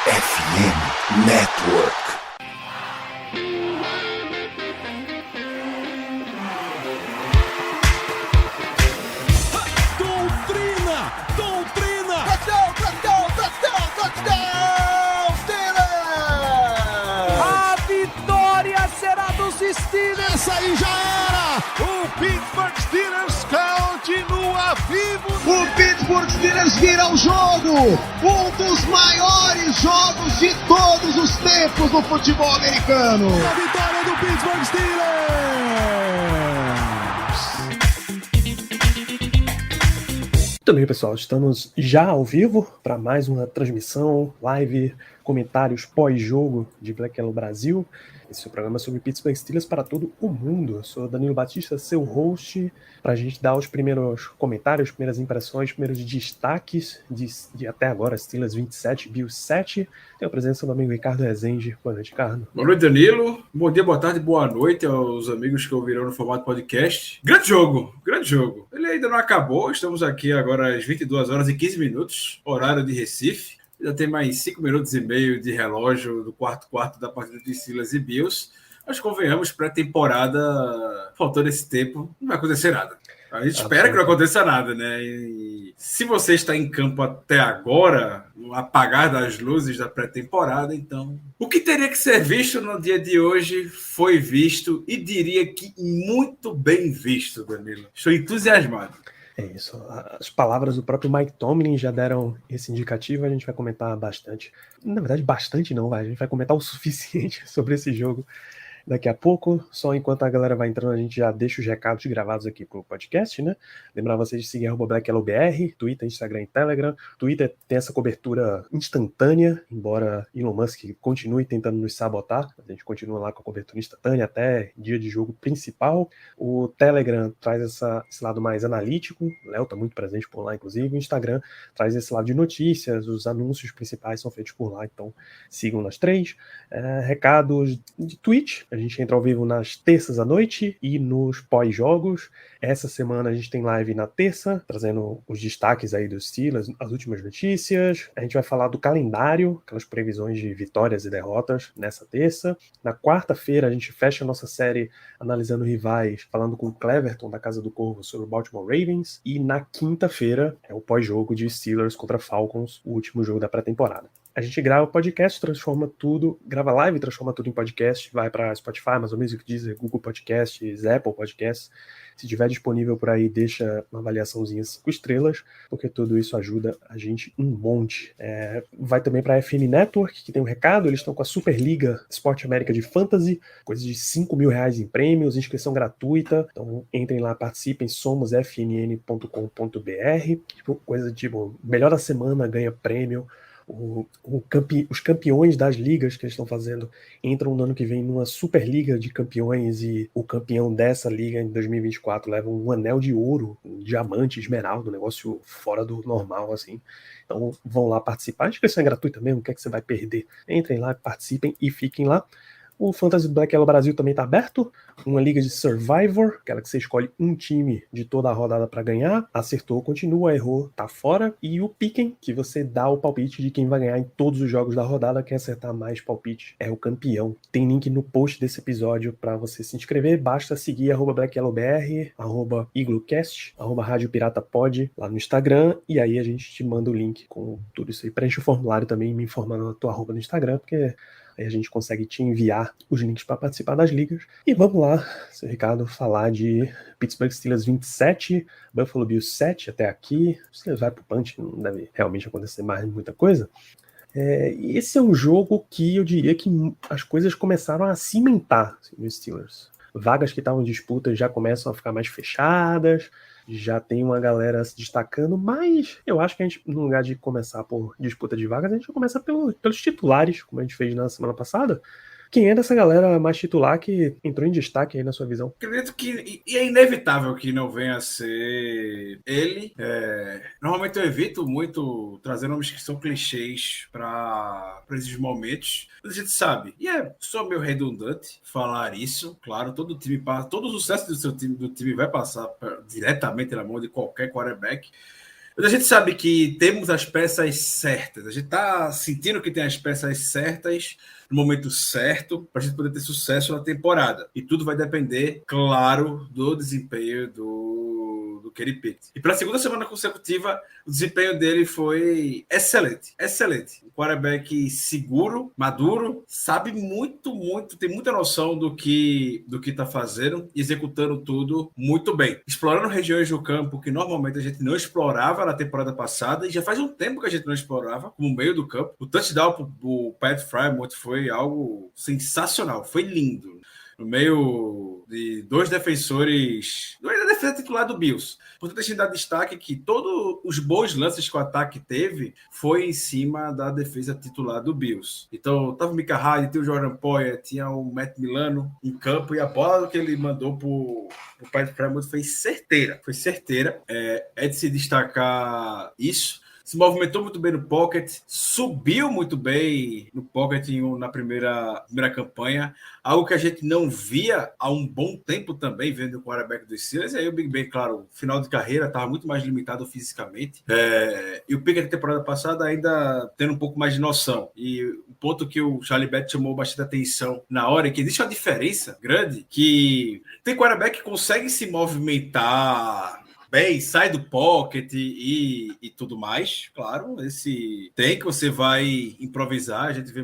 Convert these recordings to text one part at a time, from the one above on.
FM Network. Doutrina! Touchdown, Steelers! A vitória será dos Steelers! Essa aí já era! O Pittsburgh Steelers continua vivo! O Pittsburgh Steelers vira o jogo! Um dos maiores jogos de todos os tempos do futebol americano! A vitória do Pittsburgh Steelers! Muito bem, pessoal, estamos já ao vivo para mais uma transmissão, live, comentários pós-jogo de Black Yellow Brasil. Esse é o programa sobre Pittsburgh Steelers para todo o mundo. Eu sou Danilo Batista, seu host, para a gente dar os primeiros comentários, primeiras impressões, primeiros destaques de até agora, Steelers 27, Bills 7. Tenho a presença do amigo Ricardo Rezende. Boa noite, Ricardo. Boa noite, Danilo. Bom dia, boa tarde, boa noite aos amigos que ouviram no formato podcast. Grande jogo, grande jogo. Ele ainda não acabou, estamos aqui agora às 22 horas e 15 minutos, horário de Recife. Já tem mais 5 minutos e meio de relógio do quarto da partida de Steelers e Bills. Mas convenhamos, pré-temporada, faltando esse tempo, não vai acontecer nada. A gente espera que não aconteça nada, né? E se você está em campo até agora, no apagar das luzes da pré-temporada, então o que teria que ser visto no dia de hoje foi visto e diria que muito bem visto, Danilo. Estou entusiasmado. É isso. As palavras do próprio Mike Tomlin já deram esse indicativo, a gente vai comentar bastante. Na verdade, bastante não, a gente vai comentar o suficiente sobre esse jogo daqui a pouco. Só enquanto a galera vai entrando, a gente já deixa os recados gravados aqui pro podcast, né? Lembrar vocês de seguir @BlackYellowBR, Twitter, Instagram e Telegram. Twitter tem essa cobertura instantânea, embora Elon Musk continue tentando nos sabotar. A gente continua lá com a cobertura instantânea até dia de jogo principal. O Telegram traz esse lado mais analítico. O Léo tá muito presente por lá, inclusive. O Instagram traz esse lado de notícias. Os anúncios principais são feitos por lá, então sigam nós três. Recados de Twitch. A gente entra ao vivo nas terças à noite e nos pós-jogos. Essa semana a gente tem live na terça, trazendo os destaques aí dos Steelers, as últimas notícias. A gente vai falar do calendário, aquelas previsões de vitórias e derrotas nessa terça. Na quarta-feira a gente fecha a nossa série analisando rivais, falando com o Cleverton da Casa do Corvo sobre o Baltimore Ravens. E na quinta-feira é o pós-jogo de Steelers contra Falcons, o último jogo da pré-temporada. A gente grava podcast, transforma tudo, grava live, transforma tudo em podcast, vai para Spotify, Amazon Music, Deezer, Google Podcasts, Apple Podcasts. Se tiver disponível por aí, deixa uma avaliaçãozinha 5 estrelas, porque tudo isso ajuda a gente um monte. Vai também para a FM Network, que tem um recado, eles estão com a Superliga Esporte América de Fantasy, coisa de R$5.000 em prêmios, inscrição gratuita, então entrem lá, participem, somosfnn.com.br, coisa tipo, melhor da semana ganha prêmio. Os campeões das ligas que eles estão fazendo entram no ano que vem numa Superliga de Campeões e o campeão dessa liga em 2024 leva um anel de ouro, um diamante, esmeralda, um negócio fora do normal, assim. Então vão lá participar. A inscrição é gratuita mesmo, o que é que você vai perder? Entrem lá, participem e fiquem lá. O Fantasy Black Yellow Brasil também está aberto, uma liga de Survivor, aquela que você escolhe um time de toda a rodada para ganhar, acertou, continua, errou, tá fora, e o Piquen, que você dá o palpite de quem vai ganhar em todos os jogos da rodada, quem acertar mais palpite é o campeão. Tem link no post desse episódio para você se inscrever, basta seguir @BlackYellowBR, @IgluCast, Rádio Pirata Pod lá no Instagram, e aí a gente te manda o link com tudo isso aí. Preenche o formulário também, me informando na tua arroba no Instagram, porque aí a gente consegue te enviar os links para participar das ligas. E vamos lá, seu Ricardo, falar de Pittsburgh Steelers 27, Buffalo Bills 7 até aqui. Você vai pro punch, não deve realmente acontecer mais muita coisa. E esse é um jogo que eu diria que as coisas começaram a cimentar assim, nos Steelers. Vagas que estavam em disputa já começam a ficar mais fechadas, já tem uma galera se destacando, mas eu acho que a gente, no lugar de começar por disputa de vagas, a gente vai começar pelos titulares, como a gente fez na semana passada. Quem é dessa galera mais titular que entrou em destaque aí na sua visão? Acredito que é inevitável que não venha a ser ele. Normalmente eu evito muito trazer nomes que são clichês para esses momentos. Mas a gente sabe, e só meio redundante falar isso. Claro, todo time passa, todo o sucesso do time vai passar diretamente na mão de qualquer quarterback. Mas a gente sabe que temos as peças certas. A gente está sentindo que tem as peças certas no momento certo para a gente poder ter sucesso na temporada. E tudo vai depender, claro, do desempenho do Kenny Pickett. E pela segunda semana consecutiva, o desempenho dele foi excelente. Excelente. Um quarterback seguro, maduro, sabe muito, tem muita noção do que está fazendo, executando tudo muito bem. Explorando regiões do campo que normalmente a gente não explorava na temporada passada, e já faz um tempo que a gente não explorava, como o meio do campo. O touchdown do Pat Frymouth foi algo sensacional, foi lindo. No meio de dois defensores, da defesa titular do Bills. Portanto, a gente dá destaque que todos os bons lances que o ataque teve foi em cima da defesa titular do Bills. Então, tava o Micah Hyde, tinha o Jordan Poyer, tinha o Matt Milano em campo, e a bola que ele mandou pro Pat Frymouth foi certeira. Foi certeira. É de se destacar isso. Se movimentou muito bem no pocket, subiu muito bem no pocket na primeira campanha, algo que a gente não via há um bom tempo também, vendo o quarterback dos Steelers. E aí o Big Ben, claro, final de carreira, estava muito mais limitado fisicamente. E o Pickett da temporada passada ainda tendo um pouco mais de noção. E o ponto que o Charlie Batch chamou bastante atenção na hora é que existe uma diferença grande, que tem quarterback que consegue se movimentar bem, sai do pocket e tudo mais, claro, esse tem que você vai improvisar, a gente vê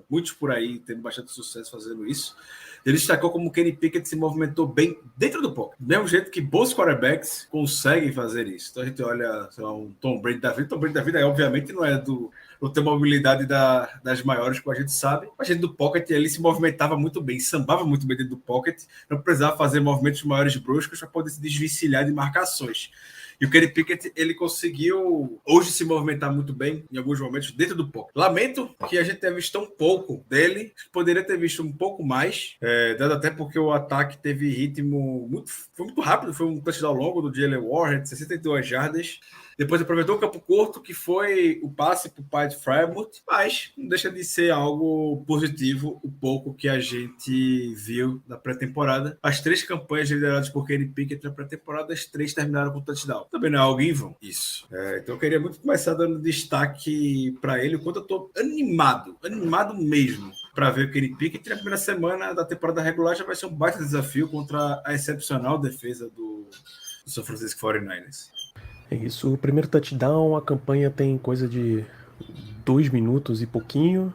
muitos por aí tendo bastante sucesso fazendo isso. Ele destacou como o Kenny Pickett se movimentou bem dentro do pocket, do mesmo jeito que bons quarterbacks conseguem fazer isso. Então a gente olha, sei lá, um Tom Brady da vida. Tom Brady da vida, obviamente, não tem mobilidade das maiores, como a gente sabe. A gente do pocket, ele se movimentava muito bem, sambava muito bem dentro do pocket, não precisava fazer movimentos maiores bruscos para poder se desvencilhar de marcações. E o Kenny Pickett, ele conseguiu hoje se movimentar muito bem em alguns momentos dentro do pocket. Lamento que a gente tenha visto tão pouco dele, poderia ter visto um pouco mais, dado até porque o ataque teve ritmo foi muito rápido, foi um touchdown longo do Jalen Warren, 62 jardas. Depois aproveitou o campo curto, que foi o passe para o Pat Frymouth, mas não deixa de ser algo positivo o pouco que a gente viu na pré-temporada. As 3 campanhas lideradas por Kenny Pickett na pré-temporada, as 3 terminaram com touchdown. Também não é algo em vão, isso. Então eu queria muito começar dando destaque para ele, o quanto eu estou animado mesmo, para ver o Kenny Pickett. Na primeira semana da temporada regular já vai ser um baita desafio contra a excepcional defesa do San Francisco 49ers. É isso, o primeiro touchdown, a campanha tem coisa de 2 minutos e pouquinho,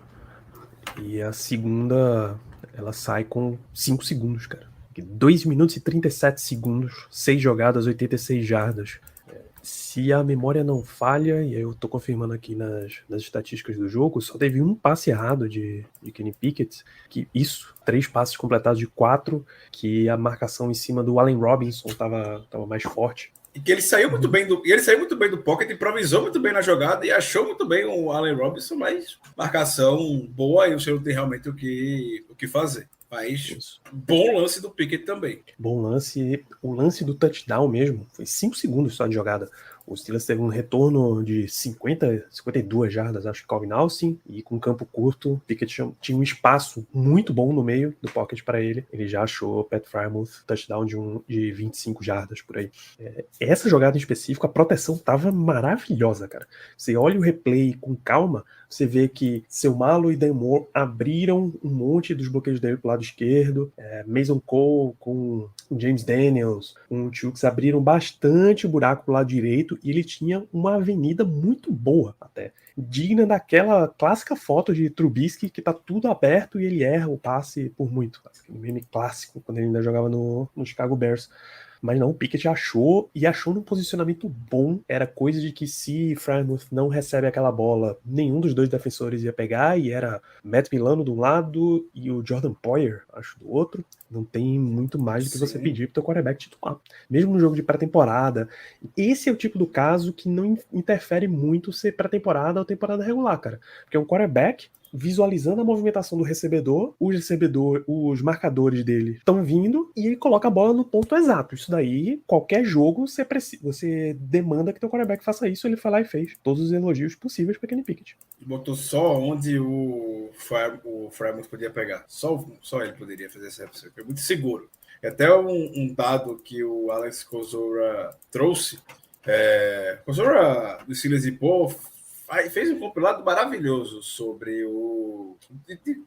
e a segunda, ela sai com 5 segundos, cara. 2 minutos e 37 segundos, 6 jogadas, 86 jardas. Se a memória não falha, e eu tô confirmando aqui nas estatísticas do jogo, só teve um passe errado de Kenny Pickett, 3 passes completados de 4, que a marcação em cima do Allen Robinson tava mais forte. E que ele saiu muito bem do pocket, improvisou muito bem na jogada e achou muito bem o Allen Robinson, mas marcação boa e o senhor tem realmente o que fazer. Mas isso. Bom lance do Pickett também. Bom lance. O lance do touchdown mesmo foi 5 segundos só de jogada. O Steelers teve um retorno de 52 jardas, acho que Calvin Austin, e com campo curto, Pickett tinha um espaço muito bom no meio do pocket para ele. Ele já achou Pat Frymouth touchdown de 25 jardas por aí. Essa jogada em específico, a proteção tava maravilhosa, cara. Você olha o replay com calma, você vê que Seumalo e Dan Moore abriram um monte dos bloqueios dele pro lado esquerdo. Mason Cole com o James Daniels, com o Chooks abriram bastante buraco pro lado direito e ele tinha uma avenida muito boa até. Digna daquela clássica foto de Trubisky que tá tudo aberto e ele erra o passe por muito. Aquele meme clássico quando ele ainda jogava no Chicago Bears. Mas não, o Pickett achou num posicionamento bom. Era coisa de que se Frymouth não recebe aquela bola, nenhum dos 2 defensores ia pegar, e era Matt Milano de um lado e o Jordan Poyer, acho, do outro. Não tem muito mais do que você pedir pro teu quarterback titular. Mesmo no jogo de pré-temporada. Esse é o tipo do caso que não interfere muito ser pré-temporada ou temporada regular, cara. Porque é um quarterback visualizando a movimentação do recebedor, os marcadores dele estão vindo e ele coloca a bola no ponto exato. Isso daí, qualquer jogo, você demanda que teu quarterback faça isso, ele foi lá e fez todos os elogios possíveis para Kenny Pickett. Botou só onde o Frymouth podia pegar. Só ele poderia fazer essa recepção. Foi muito seguro. E até um dado que o Alex Kozora trouxe, O professor do Silas e Paul fez um compilado maravilhoso sobre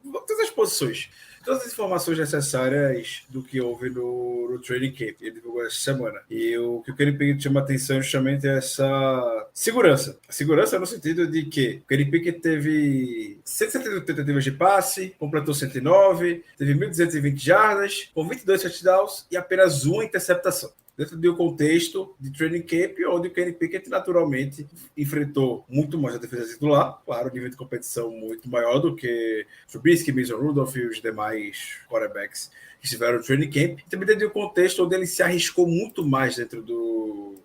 todas as posições, todas as informações necessárias do que houve no Training Camp. Ele divulgou essa semana. E o que o Kenny Pickett chama atenção é justamente essa segurança. A segurança no sentido de que o Kenny Pickett teve 178 tentativas de passe, completou 109, teve 1.220 jardas, com 22 touchdowns e apenas uma interceptação. Dentro do contexto de training camp, onde o Kenny Pickett naturalmente enfrentou muito mais a defesa titular, claro, nível de competição muito maior do que Trubisky, Mason Rudolph e os demais quarterbacks que estiveram no training camp. E também dentro do contexto onde ele se arriscou muito mais dentro do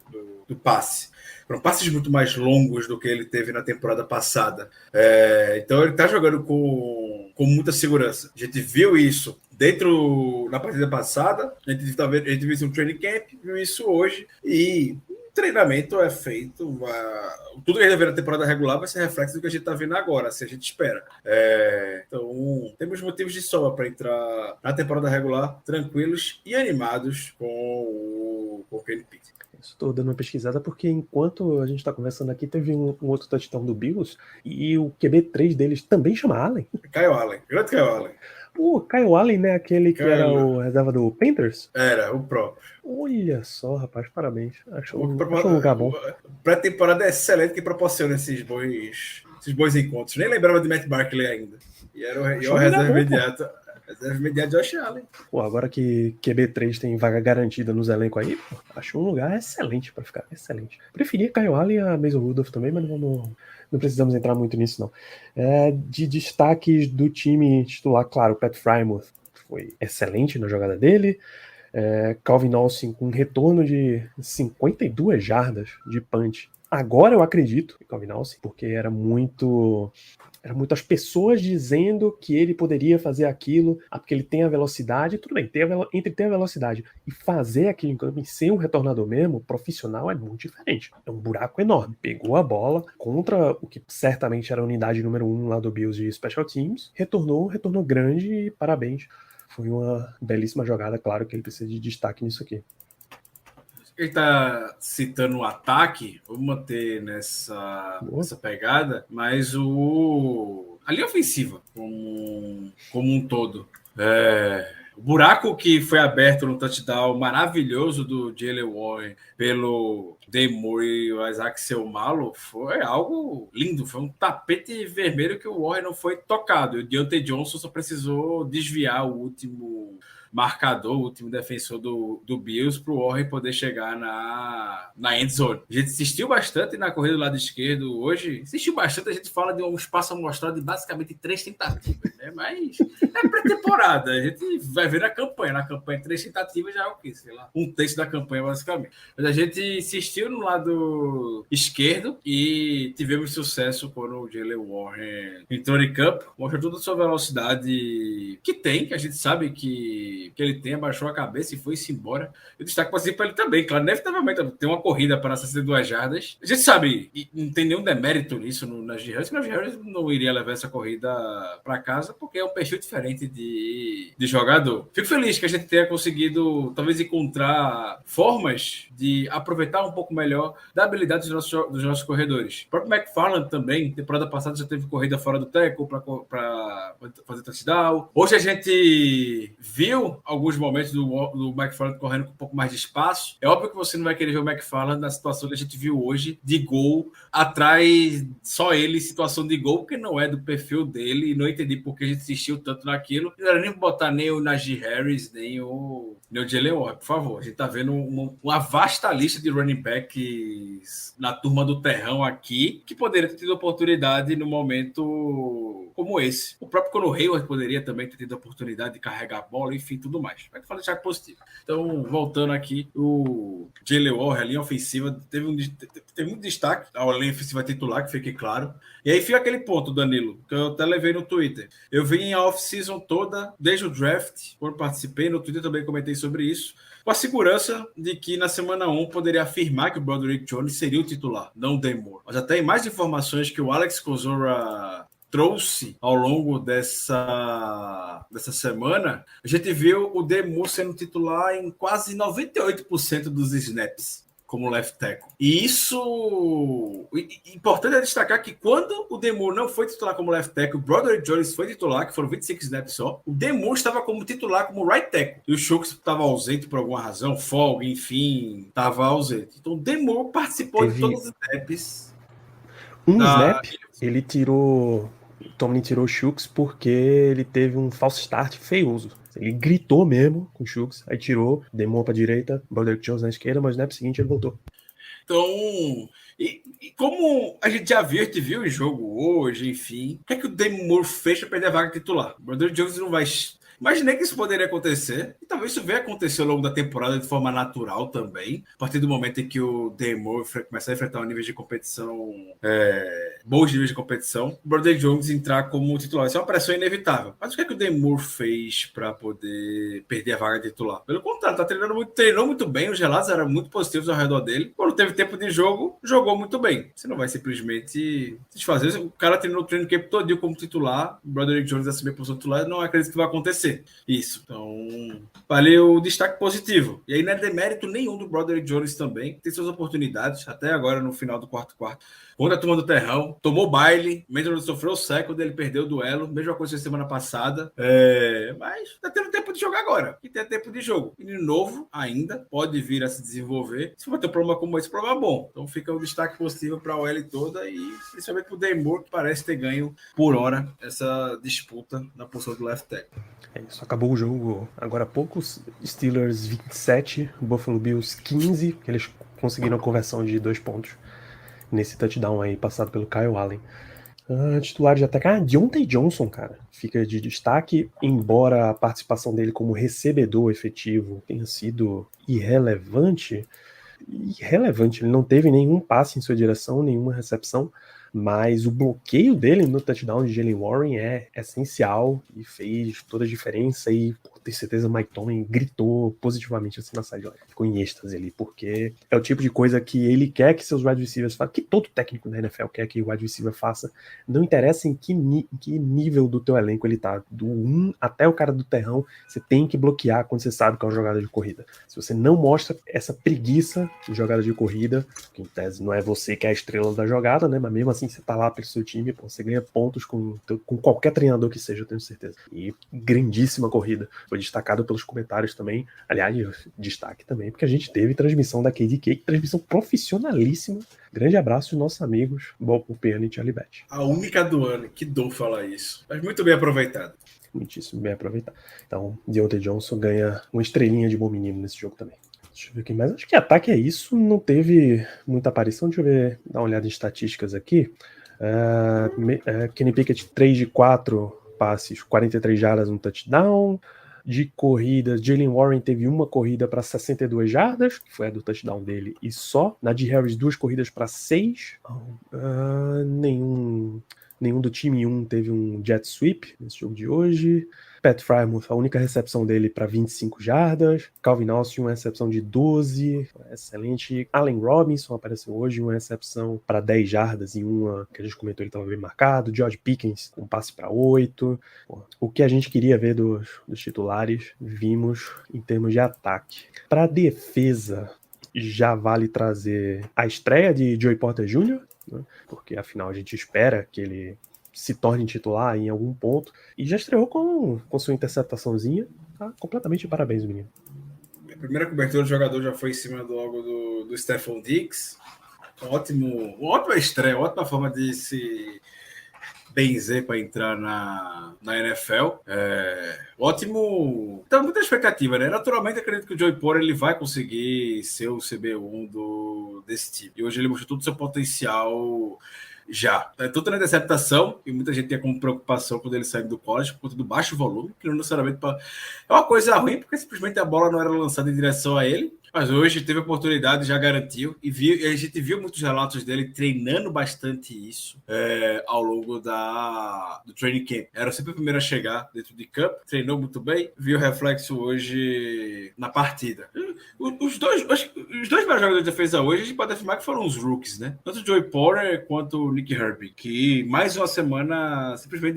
passe. Foram passes muito mais longos do que ele teve na temporada passada. Então ele está jogando com muita segurança. A gente viu isso na partida passada, a gente viu isso no training camp, viu isso hoje, e o treinamento é feito, tudo que a gente vê na temporada regular vai ser reflexo do que a gente está vendo agora, assim a gente espera. Então, temos motivos de sobra para entrar na temporada regular tranquilos e animados com o Kenny Pickett. Estou dando uma pesquisada porque enquanto a gente está conversando aqui, teve um outro touchdown do Bills e o QB3 deles também chama Allen. Kyle Allen, grande Kyle Allen. O Kyle Allen, né? Aquele que era o reserva do Panthers? Era, o próprio. Olha só, rapaz, parabéns. Acho um lugar bom. Pré-temporada é excelente que proporciona esses bons encontros. Nem lembrava de Matt Barkley ainda. E era o reserva imediato. Reserva imediato de Josh Allen. Pô, agora que QB3 tem vaga garantida nos elencos aí, pô, acho um lugar excelente pra ficar. Excelente. Preferia Kyle Allen a Mason Rudolph também, mas não precisamos entrar muito nisso, não. De destaques do time titular, claro, o Pat Frymouth foi excelente na jogada dele. Calvin Austin com um retorno de 52 jardas de punch. Agora eu acredito em Calvin Austin, porque era muito as pessoas dizendo que ele poderia fazer aquilo, porque ele tem a velocidade. Tudo bem, entre ter a velocidade e fazer aquilo em campo e ser um retornador mesmo, profissional, é muito diferente. É um buraco enorme. Pegou a bola contra o que certamente era a unidade número 1 lá do Bills de Special Teams, retornou grande e parabéns. Foi uma belíssima jogada, claro que ele precisa de destaque nisso aqui. Ele está citando o ataque, vou manter nessa pegada, mas a linha ofensiva como um todo. O buraco que foi aberto no touchdown maravilhoso do Jaylen Warren pelo Demore e o Isaac Seumalo foi algo lindo, foi um tapete vermelho que o Warren não foi tocado. E o Deontay Johnson só precisou desviar o último marcador, o último defensor do Bills para o Warren poder chegar na end zone. A gente assistiu bastante na corrida do lado esquerdo hoje. Assistiu bastante, a gente fala de um espaço amostrado de basicamente 3 tentativas, né? Mas é pré-temporada. A gente vai ver na campanha. Na campanha, 3 tentativas já é o quê? Sei lá, 1/3 da campanha, basicamente. Mas a gente assistiu no lado esquerdo e tivemos sucesso quando o Jaylen Warren entrou em campo. Mostrou toda a sua velocidade que a gente sabe que ele tem, abaixou a cabeça e foi-se embora. Eu destaco para ele também, claro, inevitavelmente tem uma corrida para 62 jardas. A gente sabe, e não tem nenhum demérito nisso no Najee Harris, que o Najee Harris não iria levar essa corrida para casa, porque é um perfil diferente de jogador. Fico feliz que a gente tenha conseguido, talvez, encontrar formas de aproveitar um pouco melhor da habilidade dos nossos corredores. O próprio McFarland também, temporada passada já teve corrida fora do tackle para fazer touchdown. Hoje a gente viu alguns momentos do McFarland correndo com um pouco mais de espaço. É óbvio que você não vai querer ver o McFarland na situação que a gente viu hoje, de gol, atrás só ele, situação de gol, porque não é do perfil dele, e não entendi por que a gente insistiu tanto naquilo. Não era nem botar nem o Najee Harris, nem o Jaylen Warren, por favor. A gente tá vendo uma vasta lista de running backs na turma do terrão aqui, que poderia ter tido oportunidade no momento como esse. O próprio Conor Hayward poderia também ter tido a oportunidade de carregar a bola, enfim, tudo mais. Vai falar de positivo. Então, voltando aqui, o Jaylen Warren, a linha ofensiva, teve muito destaque. A linha ofensiva titular, que fique claro. E aí fica aquele ponto, Danilo, que eu até levei no Twitter. Eu vim a off-season toda, desde o draft, quando participei, no Twitter também comentei sobre isso, com a segurança de que na semana 1 poderia afirmar que o Broderick Jones seria o titular, não o Demore. Mas até em mais informações que o Alex Kozora trouxe ao longo dessa semana, a gente viu o Demore sendo titular em quase 98% dos snaps como left tackle. E isso... Importante é destacar que quando o Demore não foi titular como left tackle, o Broderick Jones foi titular, que foram 25 snaps só, o Demore estava como titular como right tackle. E o Schultz estava ausente por alguma razão, folga, enfim, estava ausente. Então o Demore participou de todos os snaps. Snap, ele tirou... Tomlin tirou o Schultz porque ele teve um false start feioso. Ele gritou mesmo com o Schultz, aí tirou, Demore pra direita, Broderick Jones na esquerda, mas no snap seguinte ele voltou. Então, e como a gente gente viu o jogo hoje, enfim, o que é que o Demore fez para perder a vaga titular? O Broderick Jones não vai... Imaginei que isso poderia acontecer, e talvez isso venha acontecer ao longo da temporada de forma natural também, a partir do momento em que o Demore começar a enfrentar um nível de competição, bons níveis de competição, o Broderick Jones entrar como titular. Isso é uma pressão inevitável. Mas o que é que o Demore fez para poder perder a vaga titular? Pelo contrário, treinou muito bem, os relatos eram muito positivos ao redor dele. Quando teve tempo de jogo, jogou muito bem. Você não vai simplesmente desfazer. O cara treinou o treino camp todo como titular, o Broderick Jones assumir a posição titular, não acredito que vai acontecer isso. Então, valeu o destaque positivo. E aí não é demérito nenhum do Broderick Jones também, tem suas oportunidades, até agora no final do quarto. Contra a turma do Terrão, tomou baile, mesmo sofreu o sec quando ele perdeu o duelo, mesma coisa semana passada, mas tá tendo tempo de jogar agora, e tem tempo de jogo. Menino novo ainda, pode vir a se desenvolver. Se for ter um problema como esse, problema é bom. Então fica um destaque positivo para a OL toda e principalmente para o Demore, que parece ter ganho por hora essa disputa na posição do left tackle. É isso, acabou o jogo agora há pouco, Steelers 27, Buffalo Bills 15, que eles conseguiram a conversão de 2 pontos nesse touchdown aí passado pelo Kyle Allen. Titular de ataque, Diontae Johnson, cara, fica de destaque, embora a participação dele como recebedor efetivo tenha sido irrelevante, ele não teve nenhum passe em sua direção, nenhuma recepção, mas o bloqueio dele no touchdown de Jaylen Warren é essencial e fez toda a diferença e, por ter certeza, Mike Tomlin gritou positivamente assim na sideline. Ficou em êxtase ali, porque é o tipo de coisa que ele quer que seus wide receivers façam, que todo técnico da NFL quer que o wide receiver faça, não interessa em que nível do teu elenco ele tá, do 1 até o cara do terrão, você tem que bloquear quando você sabe que é uma jogada de corrida. Se você não mostra essa preguiça de jogada de corrida, que em tese não é você que é a estrela da jogada, né, mas mesmo assim você tá lá pelo seu time, você ganha pontos com qualquer treinador que seja, eu tenho certeza. E grandíssima corrida. Foi destacado pelos comentários também. Aliás, destaque também, porque a gente teve transmissão da KDK, transmissão profissionalíssima. Grande abraço aos nossos amigos, Bob Pupiano e Charlie Bet. A única do ano, que dor falar isso. Mas muito bem aproveitado. Muitíssimo bem aproveitado. Então, Diontae Johnson ganha uma estrelinha de bom menino nesse jogo também. Deixa eu ver aqui mais. Acho que ataque é isso. Não teve muita aparição. Deixa eu ver, dar uma olhada em estatísticas aqui. Kenny Pickett, 3 de 4 passes, 43 jardas, um touchdown. De corridas, Jaylen Warren teve uma corrida para 62 jardas, que foi a do touchdown dele, e só. Najee Harris, 2 corridas para 6. Nenhum do time 1 teve um jet sweep nesse jogo de hoje. Pat Frymouth, a única recepção dele para 25 jardas. Calvin Austin, uma recepção de 12. Excelente. Allen Robinson apareceu hoje, uma recepção para 10 jardas e uma que a gente comentou, ele estava bem marcado. George Pickens, um passe para 8. O que a gente queria ver dos titulares, vimos em termos de ataque. Para defesa, já vale trazer a estreia de Joey Porter Jr., né? Porque afinal a gente espera que ele se torne titular em algum ponto, e já estreou com sua interceptaçãozinha. Tá completamente de parabéns, menino. A primeira cobertura do jogador já foi em cima logo do Stephon Diggs. Uma ótima estreia, ótima forma de se benzer para entrar na NFL. Ótimo. Então, muita expectativa, né? Naturalmente, acredito que o Joey Porter ele vai conseguir ser o CB1 desse time. E hoje ele mostrou todo o seu potencial já. Toda na interceptação, e muita gente tem como preocupação quando ele sai do college por conta do baixo volume, que não necessariamente é uma coisa ruim, porque simplesmente a bola não era lançada em direção a ele. Mas hoje teve oportunidade, já garantiu. E a gente viu muitos relatos dele treinando bastante isso ao longo do training camp. Era sempre o primeiro a chegar dentro de campo, treinou muito bem, viu o reflexo hoje na partida. Os dois melhores jogadores de defesa hoje, a gente pode afirmar que foram os rookies, né? Tanto o Joey Porter quanto o Nick Herbig, que mais uma semana simplesmente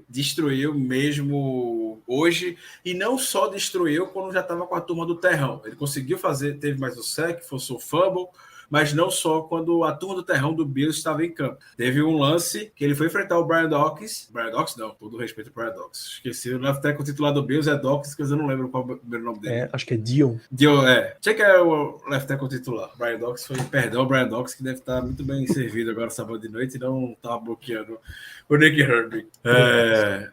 destruiu mesmo hoje, e não só destruiu quando já estava com a turma do terrão. Ele conseguiu fazer, teve mais o sec, forçou o fumble, mas não só quando a turma do terrão do Bills estava em campo. Teve um lance que ele foi enfrentar o Brian Dawkins. Brian Dawkins? Não, todo respeito ao Brian Dawkins. Esqueci, o left tackle titular do Bills é Dawkins, que eu não lembro qual é o primeiro nome dele. Acho que é Dion. Dion, Tinha que é o left tackle titular. Brian Dawkins foi, perdão, o Brian Dawkins, que deve estar muito bem servido agora sábado de noite e não estava bloqueando o Nick Herbig.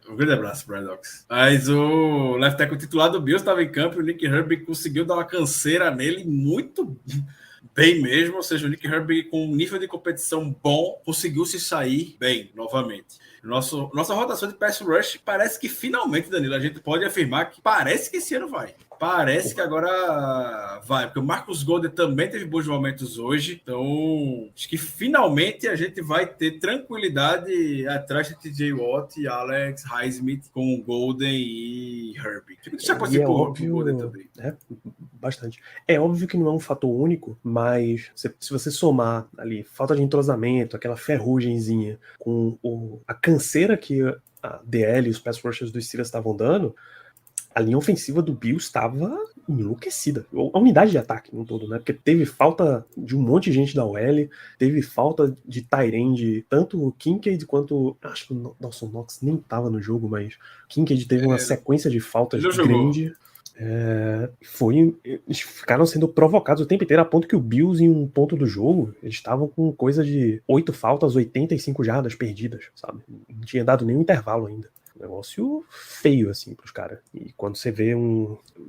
Um grande abraço, Brian Dawkins. Mas o left tackle titular do Bills estava em campo e o Nick Herbig conseguiu dar uma canseira nele muito bem mesmo, ou seja, o Nick Herbig com um nível de competição bom, conseguiu se sair bem novamente. Nossa rotação de pass rush parece que finalmente, Danilo, a gente pode afirmar que parece que esse ano vai. Parece que agora vai, porque o Marcus Golden também teve bons momentos hoje, então acho que finalmente a gente vai ter tranquilidade atrás de TJ Watt, Alex, Highsmith com Golden e Herbig. Isso pode ser pro Golden também. Bastante. É óbvio que não é um fator único, mas se você somar ali falta de entrosamento, aquela ferrugemzinha com a canseira que a DL e os pass rushers dos Steelers estavam dando, a linha ofensiva do Bills estava enlouquecida. A unidade de ataque no todo, né? Porque teve falta de um monte de gente da OL, teve falta de tight end, tanto o Kincaid quanto... Acho que o Dawson Knox nem estava no jogo, mas o Kincaid teve uma sequência de faltas grande. Eles ficaram sendo provocados o tempo inteiro, a ponto que o Bills, em um ponto do jogo, eles estavam com coisa de 8 faltas, 85 jardas perdidas, sabe? Não tinha dado nenhum intervalo ainda. Negócio feio, assim, pros caras. E quando você vê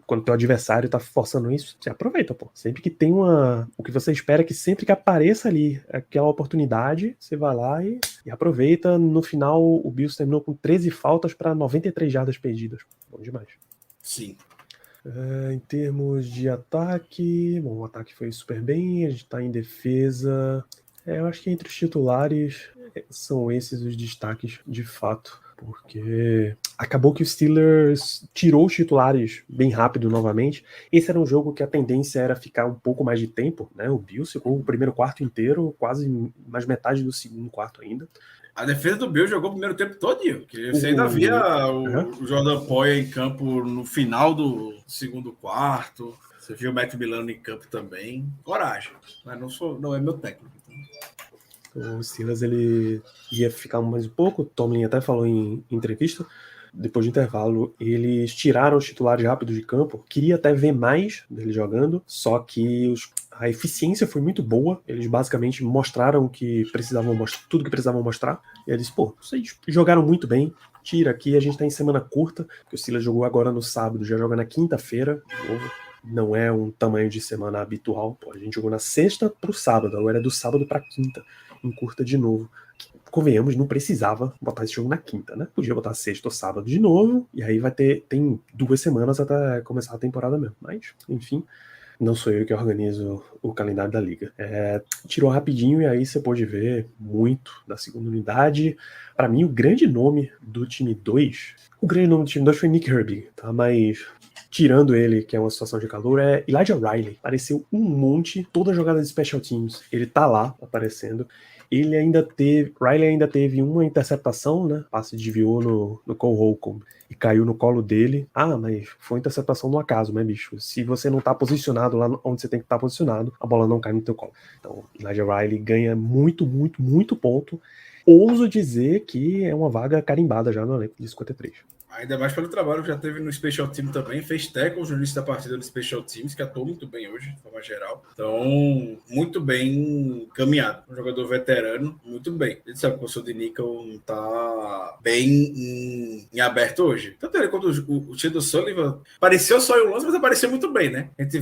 quando teu adversário tá forçando isso, você aproveita, pô. Sempre que tem o que você espera é que sempre que apareça ali aquela oportunidade, você vai lá e aproveita. No final, o Bills terminou com 13 faltas para 93 jardas perdidas. Bom demais. Sim. Em termos de ataque, bom, o ataque foi super bem, a gente tá em defesa. Eu acho que entre os titulares são esses os destaques de fato. Porque acabou que o Steelers tirou os titulares bem rápido novamente. Esse era um jogo que a tendência era ficar um pouco mais de tempo, né? O Bills ficou o primeiro quarto inteiro, quase mais metade do segundo quarto ainda. A defesa do Bills jogou o primeiro tempo todinho, porque você ainda via o Jordan Poyer em campo no final do segundo quarto. Você viu o Matt Milano em campo também. Coragem, mas não é meu técnico. O Steelers ele ia ficar mais um pouco, o Tomlin até falou em entrevista, depois do intervalo, eles tiraram os titulares rápidos de campo, queria até ver mais dele jogando, só que a eficiência foi muito boa, eles basicamente mostraram que tudo que precisavam mostrar, e eles, vocês jogaram muito bem, tira aqui, a gente tá em semana curta, porque o Steelers jogou agora no sábado, já joga na quinta-feira, de novo. Não é um tamanho de semana habitual. A gente jogou na sexta pro sábado, agora é do sábado pra quinta, em curta de novo. Convenhamos, não precisava botar esse jogo na quinta, né? Podia botar sexta ou sábado de novo, e aí tem 2 semanas até começar a temporada mesmo. Mas, enfim, não sou eu que organizo o calendário da liga. Tirou rapidinho e aí você pode ver muito da segunda unidade. Para mim, o grande nome do time 2 foi Nick Herbig, tá? Mas tirando ele, que é uma situação de calor, é Elijah Riley. Apareceu um monte, toda jogada de special teams, ele tá lá, aparecendo. Riley ainda teve uma interceptação, né? Passe desviou no Cole Holcomb e caiu no colo dele. Mas foi interceptação no acaso, né, bicho? Se você não tá posicionado lá onde você tem que estar posicionado, a bola não cai no teu colo. Então, Elijah Riley ganha muito, muito, muito ponto. Ouso dizer que é uma vaga carimbada já no elenco de 53. Ainda mais pelo trabalho que já teve no Special Team também. Fez tackles no início da partida do Special Teams, que atuou muito bem hoje, de forma geral. Então, muito bem caminhado. Um jogador veterano, muito bem. Ele sabe que o Sr. de Nickel tá bem em aberto hoje. Tanto ele quanto o Tio do Sullivan pareceu só em um lance, mas apareceu muito bem, né? A gente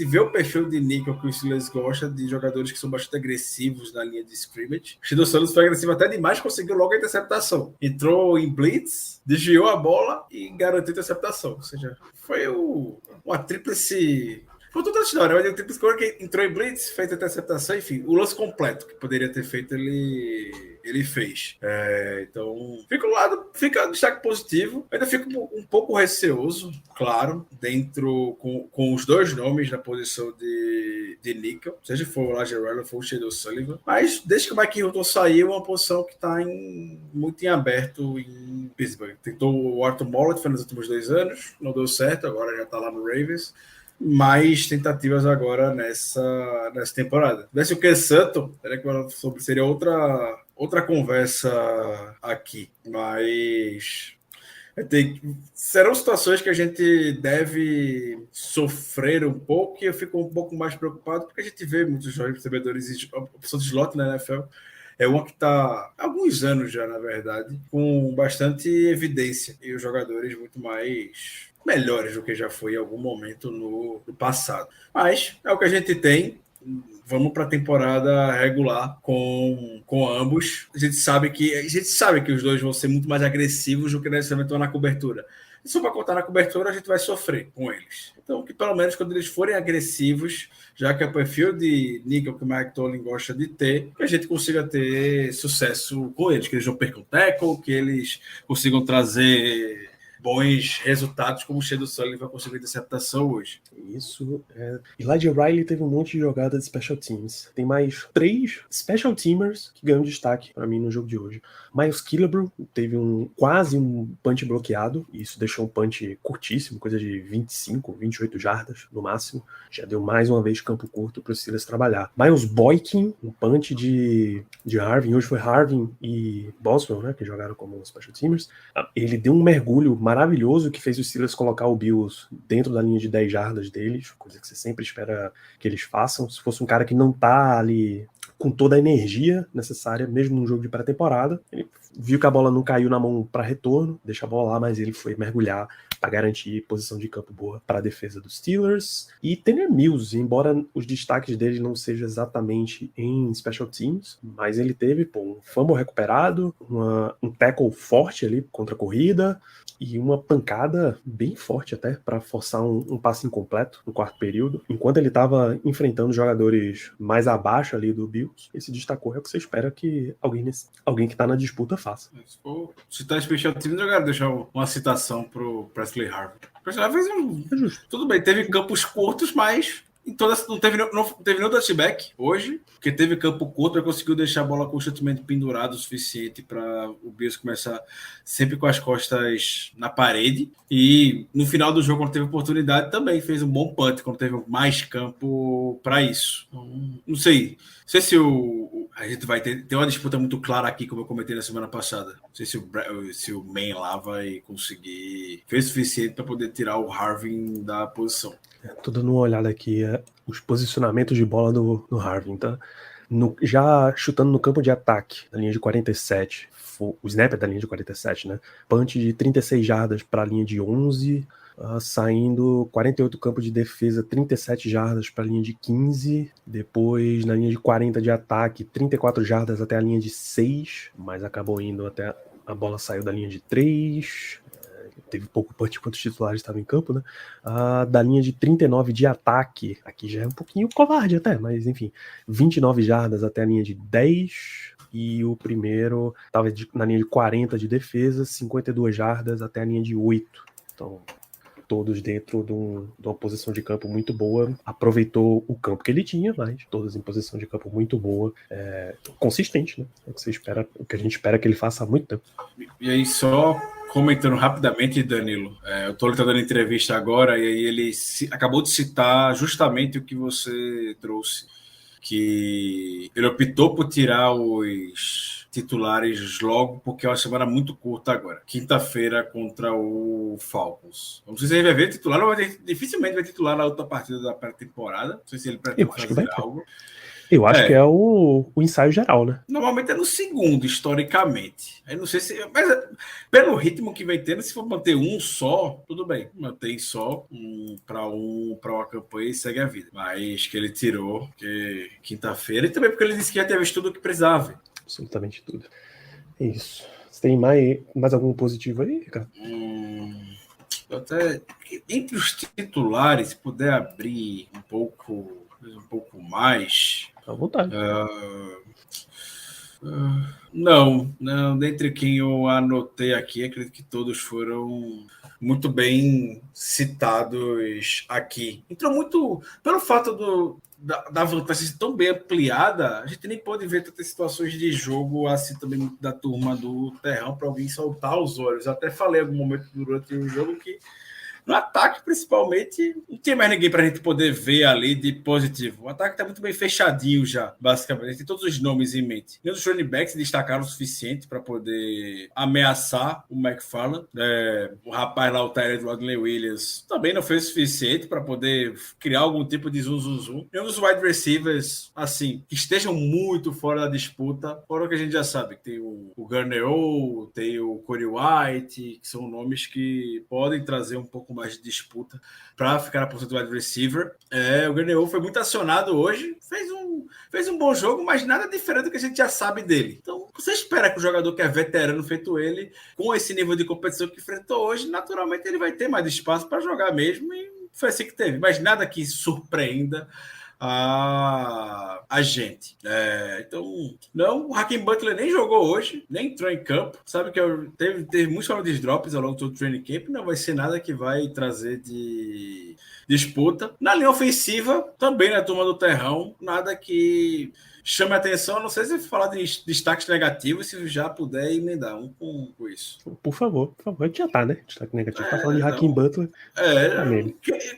vê o perfil de Nickel que o Steelers gosta, de jogadores que são bastante agressivos na linha de scrimmage. O Tio do Sullivan foi agressivo até demais, conseguiu logo a interceptação. Entrou em blitz, desviou a bola e garantiu a interceptação. Ou seja, foi uma tríplice Foi toda a história. Mas o tipo de escolha que entrou em blitz, fez a interceptação, enfim, o lance completo que poderia ter feito, ele fez. Então, fica destaque positivo. Ainda fico um pouco receoso, claro, dentro com os dois nomes na posição de nickel, seja for o Elijah Randall ou for o Shadow Sullivan. Mas desde que o Mike Hilton saiu, é uma posição que está muito em aberto em Pittsburgh. Tentou o Arthur Mollett, foi nos últimos 2 anos, não deu certo, agora já está lá no Ravens. Mais tentativas agora nessa temporada. Se tivesse o Ken Sutton, seria outra conversa aqui, mas serão situações que a gente deve sofrer um pouco, e eu fico um pouco mais preocupado porque a gente vê muitos jovens recebedores e opção de slot na NFL. É uma que está há alguns anos já, na verdade, com bastante evidência, e os jogadores muito mais melhores do que já foi em algum momento no passado. Mas é o que a gente tem. Vamos para a temporada regular com ambos. A gente sabe que os dois vão ser muito mais agressivos do que necessariamente na cobertura. E se for para contar na cobertura, a gente vai sofrer com eles. Então, que pelo menos quando eles forem agressivos, já que é o perfil de nickel que o Mike Tomlin gosta de ter, que a gente consiga ter sucesso com eles, que eles não percam tackle, que eles consigam trazer bons resultados, como o Shadow Sullivan vai conseguir interceptação hoje. Isso. Elijah Riley teve um monte de jogada de special teams. Tem mais 3 special teamers que ganham destaque para mim no jogo de hoje. Miles Killebrew teve quase um punch bloqueado, e isso deixou um punch curtíssimo, coisa de 25, 28 jardas no máximo. Já deu mais uma vez campo curto para os Steelers trabalhar. Miles Boykin, um punch de Harvin. Hoje foi Harvin e Boswell, né, que jogaram como special teamers. Ele deu um mergulho maravilhoso que fez os Steelers colocar o Bills dentro da linha de 10 jardas deles, coisa que você sempre espera que eles façam. Se fosse um cara que não tá ali com toda a energia necessária, mesmo num jogo de pré-temporada, ele viu que a bola não caiu na mão para retorno, deixa a bola lá, mas ele foi mergulhar para garantir posição de campo boa para a defesa dos Steelers. E Tanner Mills, embora os destaques dele não sejam exatamente em special teams, mas ele teve um fumble recuperado, um tackle forte ali contra a corrida, e uma pancada bem forte até para forçar um passe incompleto no quarto período. Enquanto ele estava enfrentando jogadores mais abaixo ali do Bills, ele se destacou. É o que você espera que alguém que está na disputa faça. Se está special teams, eu quero deixar uma citação pro Presley Harvin. O Presley Harvin fez tudo bem, teve campos curtos, mas não teve nenhum touchback hoje, porque teve campo curto e conseguiu deixar a bola constantemente pendurada o suficiente para o Bills começar sempre com as costas na parede. E no final do jogo, quando teve oportunidade, também fez um bom punt, quando teve mais campo para isso. Não sei se a gente vai ter uma disputa muito clara aqui, como eu comentei na semana passada. Não sei se o Man lá vai conseguir, fez o suficiente para poder tirar o Harvin da posição. Tô dando uma olhada aqui, os posicionamentos de bola do Harvin, tá? Já chutando no campo de ataque, na linha de 47, o snap é da linha de 47, né? Punch de 36 jardas para a linha de 11, saindo 48 campo de defesa, 37 jardas para a linha de 15, depois na linha de 40 de ataque, 34 jardas até a linha de 6, mas acabou indo até a bola saiu da linha de 3, teve pouco punch enquanto os titulares estavam em campo, né? Da linha de 39 de ataque, aqui já é um pouquinho covarde até, mas enfim, 29 jardas até a linha de 10, e o primeiro estava na linha de 40 de defesa, 52 jardas até a linha de 8. Então, todos dentro de uma posição de campo muito boa, aproveitou o campo que ele tinha, mas todos em posição de campo muito boa, consistente, né? É o que a gente espera que ele faça há muito tempo. E aí, só comentando rapidamente, Danilo, o Tolly está dando entrevista agora, e aí ele acabou de citar justamente o que você trouxe, que ele optou por tirar os titulares logo, porque é uma semana muito curta agora. Quinta-feira contra o Falcons. Não sei se ele vai ver titular, dificilmente vai titular na outra partida da pré-temporada. Não sei se ele pretende fazer algo. Eu acho que é o ensaio geral, né? Normalmente é no segundo, historicamente. Eu não sei se... Mas pelo ritmo que vem tendo, se for manter um só, tudo bem. Mantém só para uma campanha e segue a vida. Mas que ele tirou, que quinta-feira, e também porque ele disse que já tinha visto tudo o que precisava. Absolutamente tudo. É isso. Você tem mais algum positivo aí, Ricardo? Até entre os titulares, se puder abrir um pouco mais. À vontade. Não, dentre quem eu anotei aqui, acredito que todos foram muito bem citados aqui. Entrou muito pelo fato da vantagem ser tão bem ampliada, a gente nem pode ver tantas situações de jogo assim também da turma do Terrão para alguém soltar os olhos. Eu até falei em algum momento durante o jogo que no ataque, principalmente, não tinha mais ninguém para a gente poder ver ali de positivo. O ataque está muito bem fechadinho já, basicamente. Tem todos os nomes em mente. Nem os running backs se destacaram o suficiente para poder ameaçar o McFarland. O rapaz lá, o Tyrant Rodney Williams, também não fez o suficiente para poder criar algum tipo de zum. E um dos wide receivers, assim, que estejam muito fora da disputa, fora o que a gente já sabe. Tem o Garneau, tem o Corey White, que são nomes que podem trazer um pouco mais de disputa para ficar na posição do wide receiver. O Garneau foi muito acionado hoje, fez um bom jogo, mas nada diferente do que a gente já sabe dele. Então, você espera que o jogador que é veterano feito ele, com esse nível de competição que enfrentou hoje, naturalmente ele vai ter mais espaço para jogar mesmo, e foi assim que teve. Mas nada que surpreenda a gente. Então, não, o Hakeem Butler nem jogou hoje, nem entrou em campo. Sabe que teve muitos problemas de drops ao longo do training camp, não vai ser nada que vai trazer de disputa. Na linha ofensiva, também na turma do Terrão, nada que chame a atenção, não sei se falar de destaques negativos, se já puder emendar com isso. Por favor. A gente já tá, né? Destaque negativo. Tá falando de Hakeem Butler.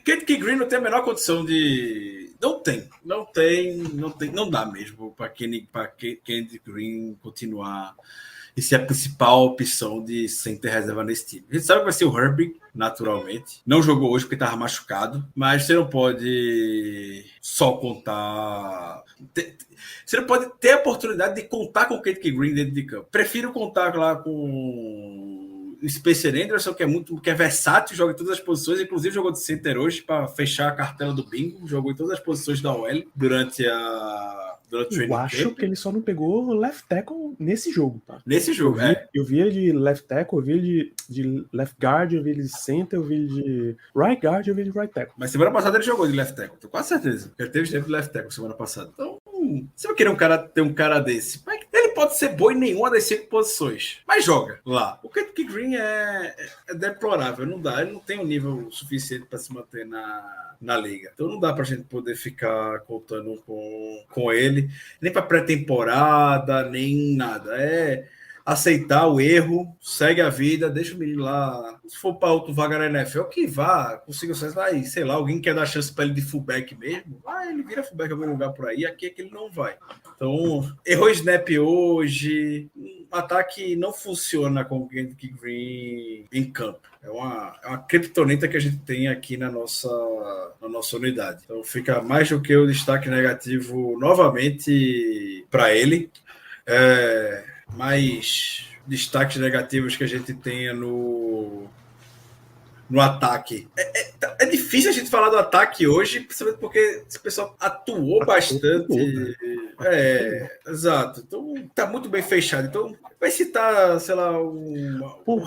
Kate Green não tem a menor condição de... Não dá mesmo para Kate Green continuar e ser a principal opção de center reserva nesse time. A gente sabe que vai ser o Herbig, naturalmente. Não jogou hoje porque estava machucado, mas você não pode só contar... Você não pode ter a oportunidade de contar com o Kate Green dentro de campo. Prefiro contar lá com o Spencer Anderson, que é versátil, joga em todas as posições, inclusive jogou de center hoje para fechar a cartela do bingo, jogou em todas as posições da OL durante o Eu acho que ele só não pegou left tackle nesse jogo, tá? Nesse jogo, eu vi ele de left tackle, eu vi ele de left guard, eu vi ele de center, eu vi ele de right guard, eu vi ele de right tackle. Mas semana passada ele jogou de left tackle, tô quase certeza. Ele teve tempo de left tackle semana passada. Então, você vai querer ter um cara desse. Ele pode ser bom em nenhuma das 5 posições, mas joga lá. O Kate Green é deplorável, não dá. Ele não tem um nível suficiente para se manter na liga. Então não dá pra gente poder ficar contando com ele, nem para pré-temporada, nem nada. Aceitar o erro, segue a vida, deixa o menino lá. Se for para outro vaga na NFL, que vá, consiga vai, sei lá, alguém quer dar chance para ele de fullback mesmo, ele vira fullback em algum lugar por aí, aqui é que ele não vai. Então, errou snap hoje, ataque não funciona com o Kate Green em campo. É uma criptonita que a gente tem aqui na nossa unidade. Então fica mais do que o destaque negativo novamente para ele. Mais destaques negativos que a gente tenha no ataque. É difícil a gente falar do ataque hoje, principalmente porque esse pessoal atuou bastante. Exato. Então tá muito bem fechado. Então vai citar, sei lá,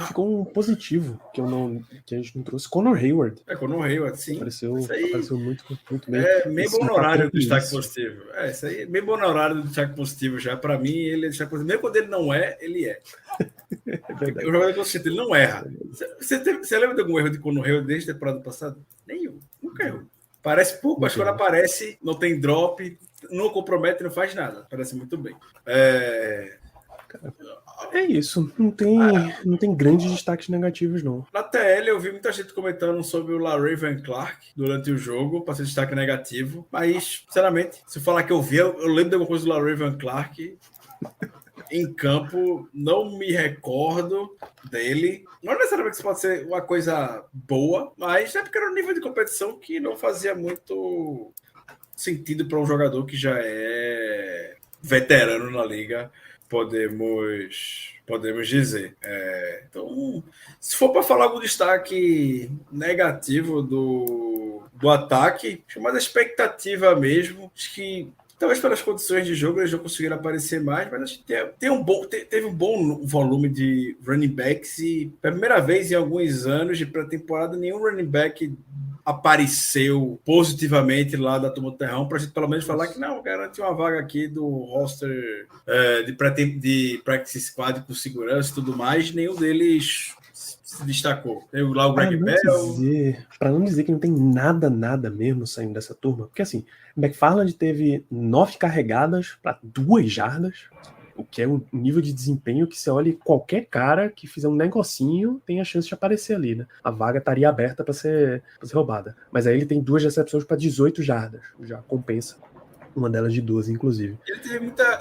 ficou um positivo que a gente não trouxe. Conor Hayward. Conor Hayward, sim. Apareceu muito bem. Meio bom horário do destaque positivo. Isso aí, meio bom horário do destaque positivo já. Pra mim, ele é destaque positivo. Mesmo quando ele não ele é. O jogador consciente, ele não erra. Você lembra de algum erro de Conor Hayward desde a temporada passada? Nenhum. Nunca errou. Parece pouco, mas quando aparece, não tem drop, não compromete, não faz nada. Parece muito bem. É isso. Não tem grandes destaques negativos, não. Na TL, eu vi muita gente comentando sobre o LaRaven Clark durante o jogo, para ser destaque negativo. Mas, sinceramente, se eu falar que eu vi, eu lembro de alguma coisa do LaRaven Clark em campo, não me recordo dele. Não necessariamente isso pode ser uma coisa boa, mas é porque era um nível de competição que não fazia muito sentido para um jogador que já é veterano na liga, podemos dizer. Então, se for para falar algum destaque negativo do ataque, acho mais a expectativa mesmo, acho que Talvez pelas condições de jogo eles não conseguiram aparecer mais, mas acho que teve um bom volume de running backs e pela primeira vez em alguns anos de pré-temporada nenhum running back apareceu positivamente lá da turma do Terrão para a gente pelo menos falar que não, garante uma vaga aqui do roster de practice squad com segurança e tudo mais, nenhum deles se destacou. Tem lá o Greg Bell. Para não dizer que não tem nada mesmo saindo dessa turma, porque assim, McFarland teve 9 carregadas para 2 jardas, o que é um nível de desempenho que você olha qualquer cara que fizer um negocinho tem a chance de aparecer ali, né? A vaga estaria aberta para ser roubada. Mas aí ele tem 2 recepções para 18 jardas, já compensa. Uma delas de 12, inclusive. Ele teve muita...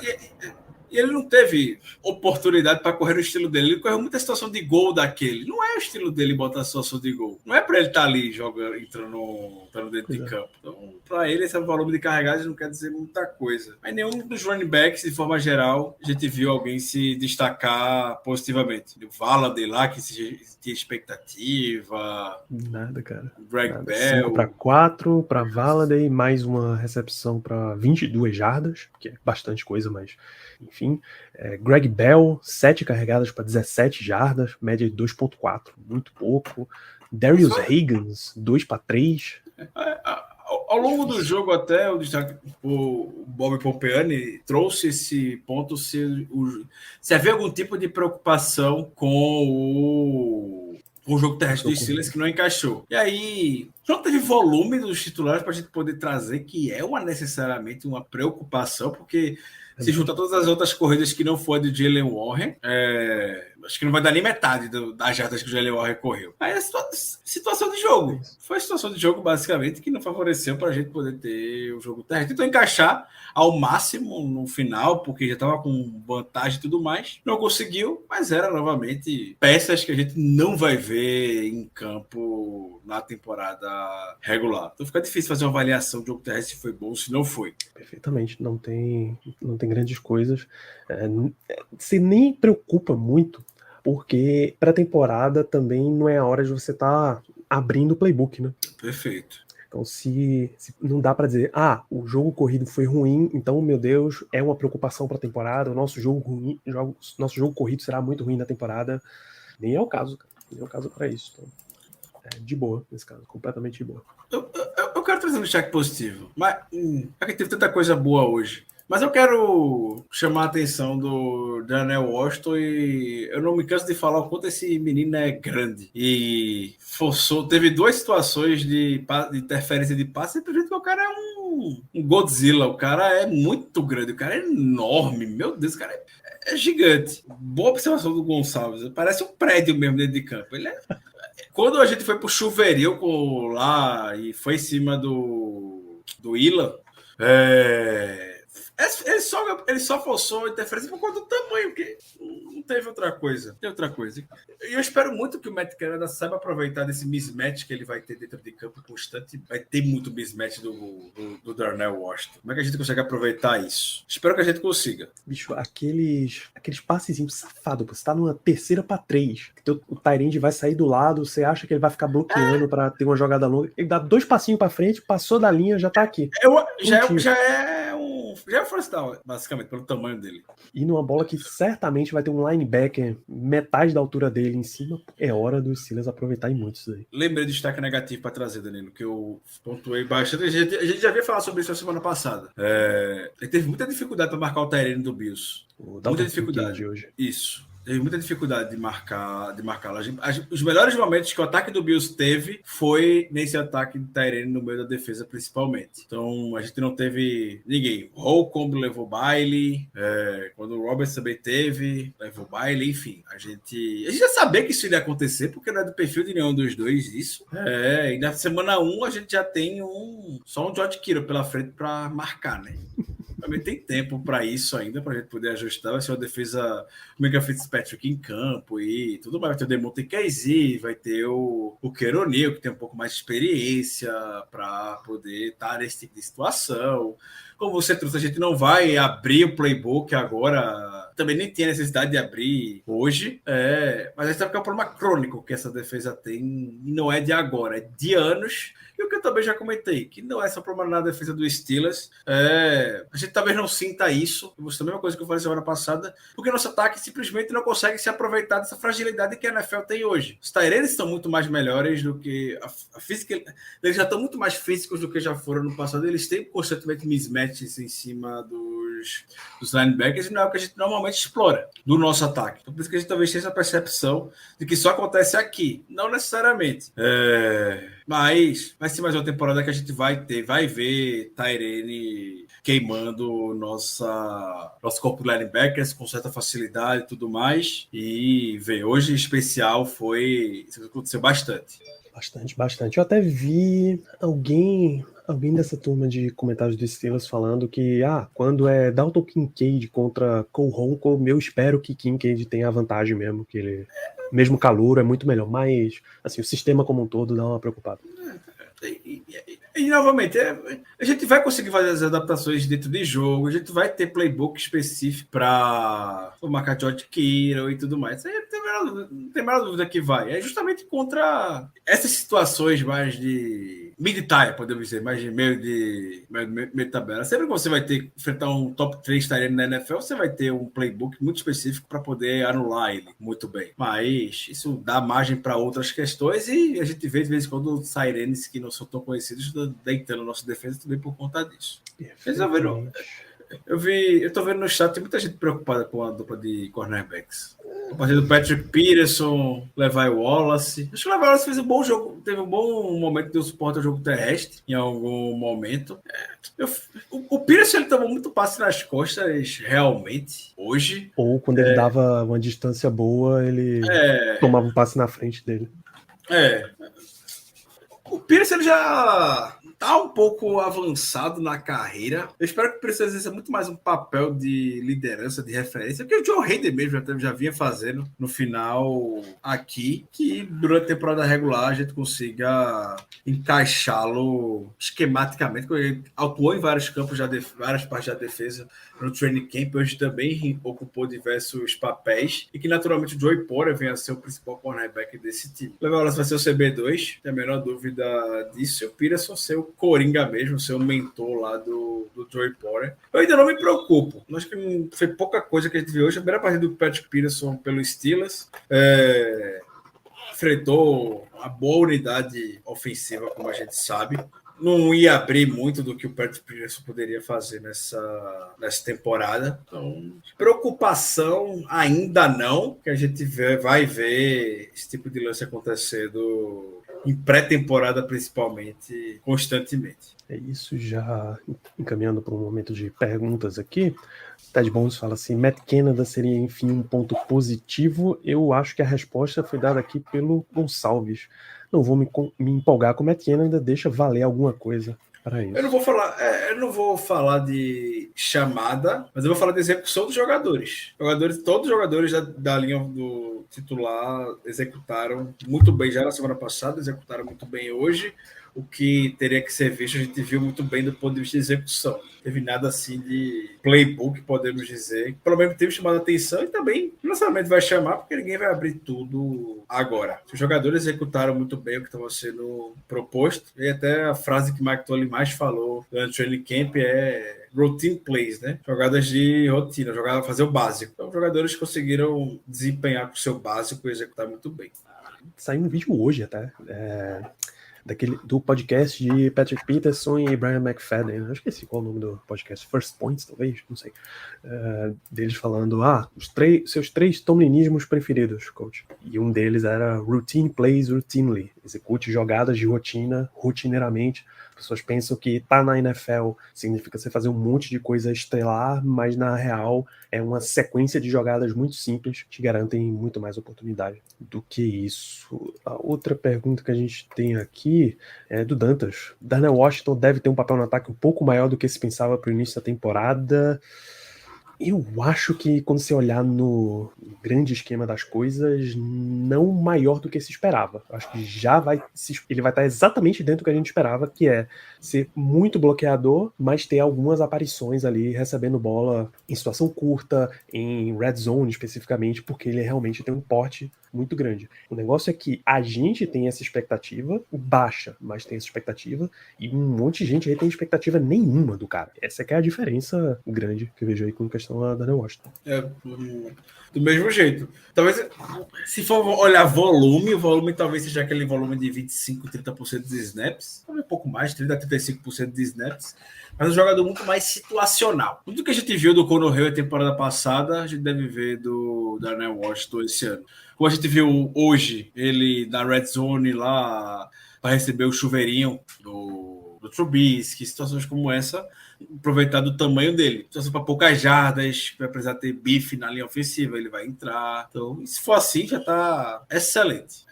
E ele não teve oportunidade para correr no estilo dele. Ele correu muita situação de gol daquele. Não é o estilo dele botar a situação de gol. Não é para ele estar ali jogando, entrando dentro de campo. Então, para ele, esse volume de carregadas não quer dizer muita coisa. Mas nenhum dos running backs, de forma geral, a gente viu alguém se destacar positivamente. O Valladay lá, que tinha expectativa. Nada, cara. Greg Bell. 5 para 4 para Valladay, mais uma recepção para 22 jardas, que é bastante coisa, mas... Enfim, Greg Bell, 7 carregadas para 17 jardas, média de 2.4, muito pouco. Darius Higgins, 2 para 3. Ao longo do jogo até, o Bob Pompeani trouxe esse ponto se havia algum tipo de preocupação com o jogo terrestre dos Steelers que não encaixou. E aí, não teve volume dos titulares para a gente poder trazer, que é necessariamente uma preocupação, porque se juntar todas as outras corridas que não foi de Jalen Warren, acho que não vai dar nem metade das jardas que o Jalen Warren correu. Aí a situação de jogo. Foi a situação de jogo, basicamente, que não favoreceu para a gente poder ter o jogo terrestre. Tentou encaixar ao máximo no final, porque já estava com vantagem e tudo mais. Não conseguiu, mas era novamente peças que a gente não vai ver em campo na temporada regular. Então fica difícil fazer uma avaliação do jogo terrestre se foi bom ou se não foi. Perfeitamente, não tem grandes coisas. Você nem preocupa muito, porque pré-temporada também não é a hora de você estar abrindo o playbook, né? Perfeito. Então, se não dá para dizer, o jogo corrido foi ruim, então, meu Deus, é uma preocupação para a temporada, o nosso jogo corrido será muito ruim na temporada. Nem é o caso, cara. Nem é o caso para isso. Então, de boa, nesse caso, completamente de boa. Eu quero trazer um destaque positivo, mas porque teve tanta coisa boa hoje. Mas eu quero chamar a atenção do Daniel Washington e eu não me canso de falar o quanto esse menino é grande. E teve 2 situações de interferência de passe e acredito que o cara é um Godzilla. O cara é muito grande, o cara é enorme. Meu Deus, o cara é gigante. Boa observação do Gonçalves. Parece um prédio mesmo dentro de campo. Ele Quando a gente foi pro chuveiril lá e foi em cima do Ilan, ele só forçou a interferência por conta do tamanho, porque não teve outra coisa. E eu espero muito que o Matt Canada saiba aproveitar desse mismatch que ele vai ter dentro de campo constante. Vai ter muito mismatch do Darnell Washington. Como é que a gente consegue aproveitar isso? Espero que a gente consiga. Bicho, aqueles passezinhos safados, você tá numa 3ª para 3, que o Tyrande vai sair do lado, você acha que ele vai ficar bloqueando para ter uma jogada longa, ele dá 2 passinhos para frente, passou da linha, já tá aqui. Já é first down, basicamente, pelo tamanho dele. E numa bola que certamente vai ter um linebacker metade da altura dele em cima, é hora dos Steelers aproveitarem muito isso aí. Lembrei do destaque negativo para trazer, Danilo, que eu pontuei bastante. A gente já havia falado sobre isso na semana passada. Ele teve muita dificuldade para marcar o Tyrene do Bills. Muita dificuldade. Hoje. Isso. Teve muita dificuldade de marcar. Os melhores momentos que o ataque do Bills teve foi nesse ataque de Tyrene no meio da defesa, principalmente. Então, a gente não teve ninguém. O Holcomb levou baile, quando o Roberts também teve, levou baile, enfim. A gente já sabia que isso iria acontecer, porque não é do perfil de nenhum dos dois isso. E na semana 1 a gente já tem só um George Kittle pela frente para marcar, né? Também tem tempo para isso ainda, para a gente poder ajustar. Vai ser uma defesa Mega Fitzpatrick em campo e tudo mais. Vai ter o Demonte Casey, vai ter o Keronil, que tem um pouco mais de experiência para poder estar nesse tipo de situação. Como você trouxe, a gente não vai abrir o playbook agora. também nem tinha necessidade de abrir hoje, mas a gente sabe que é um problema crônico que essa defesa tem, e não é de agora, é de anos. E o que eu também já comentei, que não é só problema na defesa do Steelers, a gente talvez não sinta isso, a mesma coisa que eu falei semana passada, porque nosso ataque simplesmente não consegue se aproveitar dessa fragilidade que a NFL tem hoje. Os Tyrands estão muito mais melhores do que a física, eles já estão muito mais físicos do que já foram no passado, eles têm constantemente mismatches em cima dos linebackers, e não é o que a gente normalmente explora do nosso ataque. Então, por isso que a gente talvez tenha essa percepção de que só acontece aqui, não necessariamente. Mas vai ser mais uma temporada que a gente vai ver Tyrene queimando nosso corpo de linebackers com certa facilidade e tudo mais. E hoje em especial isso aconteceu bastante. Bastante. Eu até vi alguém dessa turma de comentários do Steelers falando que quando é Dalton Kincaid contra Cole Holcomb, eu espero que Kincaid tenha a vantagem mesmo, que ele, mesmo calouro, é muito melhor, mas assim, o sistema como um todo dá uma preocupada. E novamente, a gente vai conseguir fazer as adaptações dentro de jogo, a gente vai ter playbook específico para marcar George Kittle e tudo mais. Aí não tem a menor dúvida que vai. É justamente contra essas situações mais de mid-tier, podemos dizer, mais de meio de tabela. Sempre que você vai ter que enfrentar um top 3 Tyrene na NFL, você vai ter um playbook muito específico para poder anular ele muito bem. Mas isso dá margem para outras questões e a gente vê de vez em quando os Tyrenes que não são tão conhecidos deitando nossa defesa também por conta disso. Eu tô vendo no chat, tem muita gente preocupada com a dupla de cornerbacks. A partir do Patrick Peterson, Levi Wallace. Acho que o Levi Wallace fez um bom jogo, teve um bom momento de suporte ao jogo terrestre em algum momento. O Peterson ele tomou muito passe nas costas realmente hoje. Ou quando ele dava uma distância boa, ele tomava um passe na frente dele. O Peterson ele já tá um pouco avançado na carreira. Eu espero que o Peterson exerça muito mais um papel de liderança, de referência, que o Joe Hayden mesmo já vinha fazendo no final aqui, que durante a temporada regular a gente consiga encaixá-lo esquematicamente, porque ele atuou em vários campos, várias partes da defesa no training camp, hoje também ocupou diversos papéis, e que naturalmente o Joey Porter vem a ser o principal cornerback desse time. O Levi Wallace vai ser o CB2, não tem a menor dúvida disso, e o Peterson ser o Coringa mesmo, ser o mentor lá do Joey Porter. Eu ainda não me preocupo. Acho que foi pouca coisa que a gente viu hoje. A primeira partida do Patrick Peterson pelo Steelers enfrentou uma boa unidade ofensiva, como a gente sabe. Não ia abrir muito do que o Patrick Peterson poderia fazer nessa temporada. Então, preocupação ainda não, que a gente vai ver esse tipo de lance acontecendo em pré-temporada, principalmente, constantemente. É isso, já encaminhando para um momento de perguntas aqui. Ted Bones fala assim: Matt Canada seria, enfim, um ponto positivo? Eu acho que a resposta foi dada aqui pelo Gonçalves. Não vou me empolgar com o Matt Canada, deixa valer alguma coisa para isso. Eu não vou falar de chamada, mas eu vou falar de execução dos jogadores. Todos os jogadores da linha do titular executaram muito bem já na semana passada, executaram muito bem hoje. O que teria que ser visto, a gente viu muito bem do ponto de vista de execução. Não teve nada assim de playbook, podemos dizer. Pelo menos teve chamado a atenção e também não necessariamente vai chamar, porque ninguém vai abrir tudo agora. Os jogadores executaram muito bem o que estava sendo proposto. E até a frase que o Mike Tolley mais falou durante o training camp é routine plays, né? Jogadas de rotina, fazer o básico. Então, os jogadores conseguiram desempenhar com o seu básico e executar muito bem. Saiu um vídeo hoje até, do podcast de Patrick Peterson e Brian McFadden, eu esqueci qual é o nome do podcast, First Points, talvez, não sei, deles falando, seus 3 tomlinismos preferidos, coach, e um deles era routine plays routinely, execute jogadas de rotina, rotineiramente. As pessoas pensam que tá na NFL significa você fazer um monte de coisa estelar, mas na real é uma sequência de jogadas muito simples que garantem muito mais oportunidade do que isso. A outra pergunta que a gente tem aqui é do Dantas. Darnell Washington deve ter um papel no ataque um pouco maior do que se pensava para o início da temporada. Eu acho que quando você olhar no grande esquema das coisas, não maior do que se esperava. Eu acho que ele vai estar exatamente dentro do que a gente esperava, que é ser muito bloqueador, mas ter algumas aparições ali recebendo bola em situação curta, em red zone especificamente, porque ele realmente tem um porte muito grande. O negócio é que a gente tem essa expectativa baixa, mas tem essa expectativa, e um monte de gente aí tem expectativa nenhuma do cara. Essa que é a diferença grande que eu vejo aí com a questão da Daniel Washington. Do mesmo jeito. Talvez, se for olhar volume, o volume talvez seja aquele volume de 25, 30% de snaps, talvez um pouco mais, 30 a 35% de snaps, mas um jogador muito mais situacional. Tudo que a gente viu do Conor Hill a temporada passada, a gente deve ver do Daniel Washington esse ano. Como a gente viu hoje, ele na red zone lá, para receber o chuveirinho do Trubisky, situações como essa, aproveitar do tamanho dele. Situação para poucas jardas, vai precisar ter bife na linha ofensiva, ele vai entrar. Então, se for assim, já tá excelente.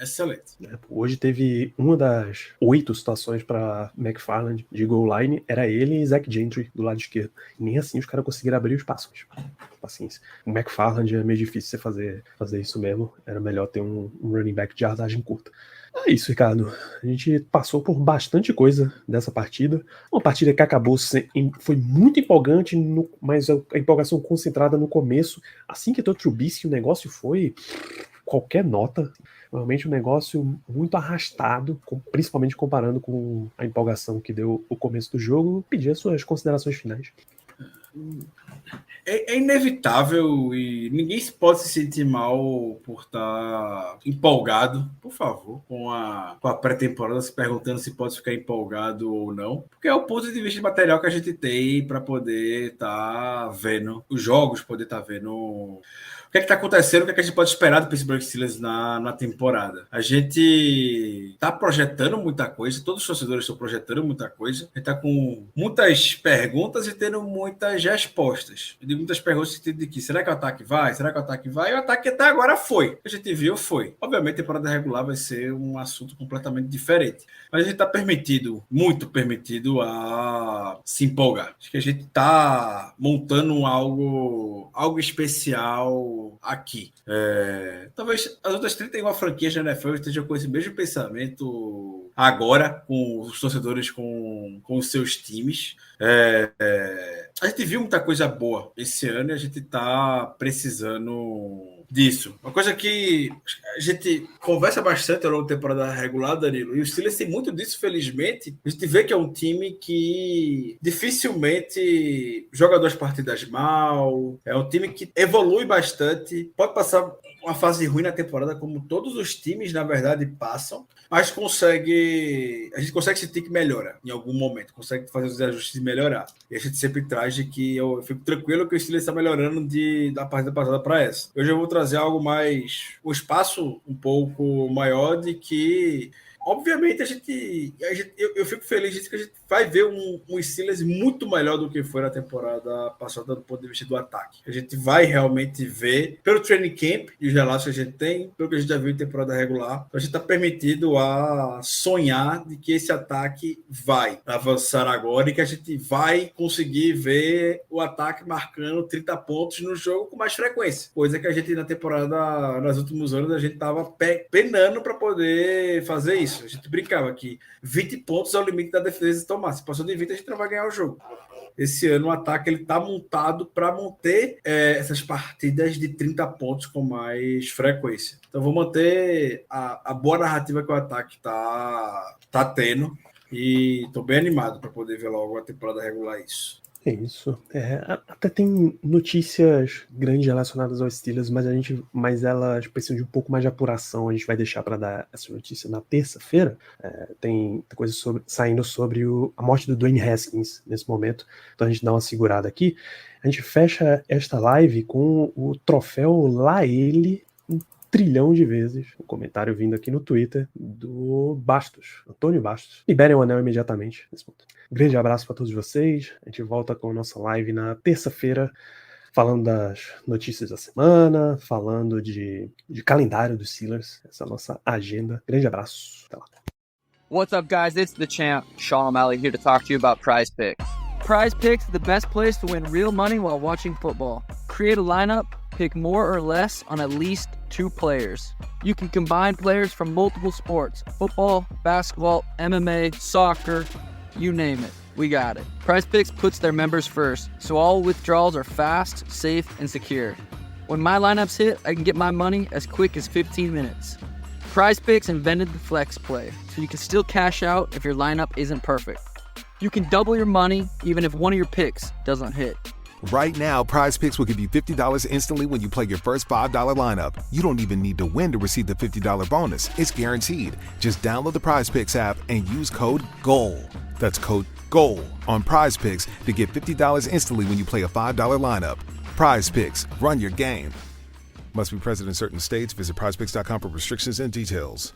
Hoje teve uma das 8 situações para McFarland de goal line, era ele e Zach Gentry do lado esquerdo. E nem assim os caras conseguiram abrir os passos. Paciência. O McFarland é meio difícil você fazer isso mesmo. Era melhor ter um running back de yardagem curta. É isso, Ricardo. A gente passou por bastante coisa dessa partida. Uma partida que acabou foi muito empolgante, mas a empolgação concentrada no começo. Assim que entrou o Trubisky, o negócio foi qualquer nota. Realmente um negócio muito arrastado, principalmente comparando com a empolgação que deu o começo do jogo. Pedir as suas considerações finais. É inevitável e ninguém pode se sentir mal por estar empolgado, por favor, com a pré-temporada, se perguntando se pode ficar empolgado ou não, porque é o ponto de vista de material que a gente tem para poder estar vendo os jogos, poder estar vendo o que é que está acontecendo, o que é que a gente pode esperar do Pittsburgh Steelers na temporada. A gente está projetando muita coisa, todos os torcedores estão projetando muita coisa, a gente está com muitas perguntas e tendo muitas respostas. Eu digo muitas perguntas no sentido de que, será que o ataque vai? Será que o ataque vai? E o ataque até agora foi. O que a gente viu foi. Obviamente, a temporada regular vai ser um assunto completamente diferente. Mas a gente está muito permitido a se empolgar. Acho que a gente está montando algo especial aqui. Talvez as outras 31 franquias da NFL estejam com esse mesmo pensamento agora, com os torcedores com os seus times. A gente viu muita coisa boa esse ano e a gente está precisando disso. Uma coisa que a gente conversa bastante ao longo da temporada regular, Danilo, e os Steelers tem muito disso, felizmente. A gente vê que é um time que dificilmente joga 2 partidas mal, é um time que evolui bastante, pode passar uma fase ruim na temporada, como todos os times, na verdade, passam, mas a gente consegue sentir que melhora em algum momento, consegue fazer os ajustes e melhorar. E a gente sempre traz de que eu fico tranquilo que o Steelers está melhorando da partida passada para essa. Hoje eu vou trazer algo mais, um espaço um pouco maior de que, obviamente, eu fico feliz de que a gente vai ver um Steelers muito melhor do que foi na temporada passada do ponto de vista do ataque. A gente vai realmente ver, pelo training camp e os relatos que a gente tem, pelo que a gente já viu em temporada regular, a gente está permitido a sonhar de que esse ataque vai avançar agora e que a gente vai conseguir ver o ataque marcando 30 pontos no jogo com mais frequência. Coisa que a gente na temporada, nos últimos anos, a gente estava penando para poder fazer isso. A gente brincava que 20 pontos é o limite da defesa tomar. Se passou de 20, a gente não vai ganhar o jogo. Esse ano o ataque está montado para manter essas partidas de 30 pontos com mais frequência. Então vou manter a boa narrativa que o ataque está tendo e estou bem animado para poder ver logo a temporada regular isso. É isso. Até tem notícias grandes relacionadas aos Steelers, mas elas precisam de um pouco mais de apuração. A gente vai deixar para dar essa notícia na terça-feira. Tem coisa saindo sobre a morte do Dwayne Haskins nesse momento. Então a gente dá uma segurada aqui. A gente fecha esta live com o troféu Lá Ele, 1 trilhão de vezes. Um comentário vindo aqui no Twitter do Bastos, Antônio Bastos. Liberem o anel imediatamente nesse ponto. Grande abraço para todos vocês. A gente volta com a nossa live na terça-feira, falando das notícias da semana, falando de calendário dos Steelers, essa é a nossa agenda. Grande abraço. Até lá. What's up, guys? It's the champ, Sean O'Malley, here to talk to you about Prize Picks. Prize Picks, the best place to win real money while watching football. Create a lineup, pick more or less on at least 2 players. You can combine players from multiple sports: football, basketball, MMA, soccer, you name it. We got it. Prize Picks puts their members first, so all withdrawals are fast, safe, and secure. When my lineups hit, I can get my money as quick as 15 minutes. Prize Picks invented the flex play, so you can still cash out if your lineup isn't perfect. You can double your money even if one of your picks doesn't hit. Right now, Prize Picks will give you $50 instantly when you play your first $5 lineup. You don't even need to win to receive the $50 bonus. It's guaranteed. Just download the Prize Picks app and use code GOAL. That's code GOAL on Prize Picks to get $50 instantly when you play a $5 lineup. Prize Picks, run your game. Must be present in certain states. Visit prizepicks.com for restrictions and details.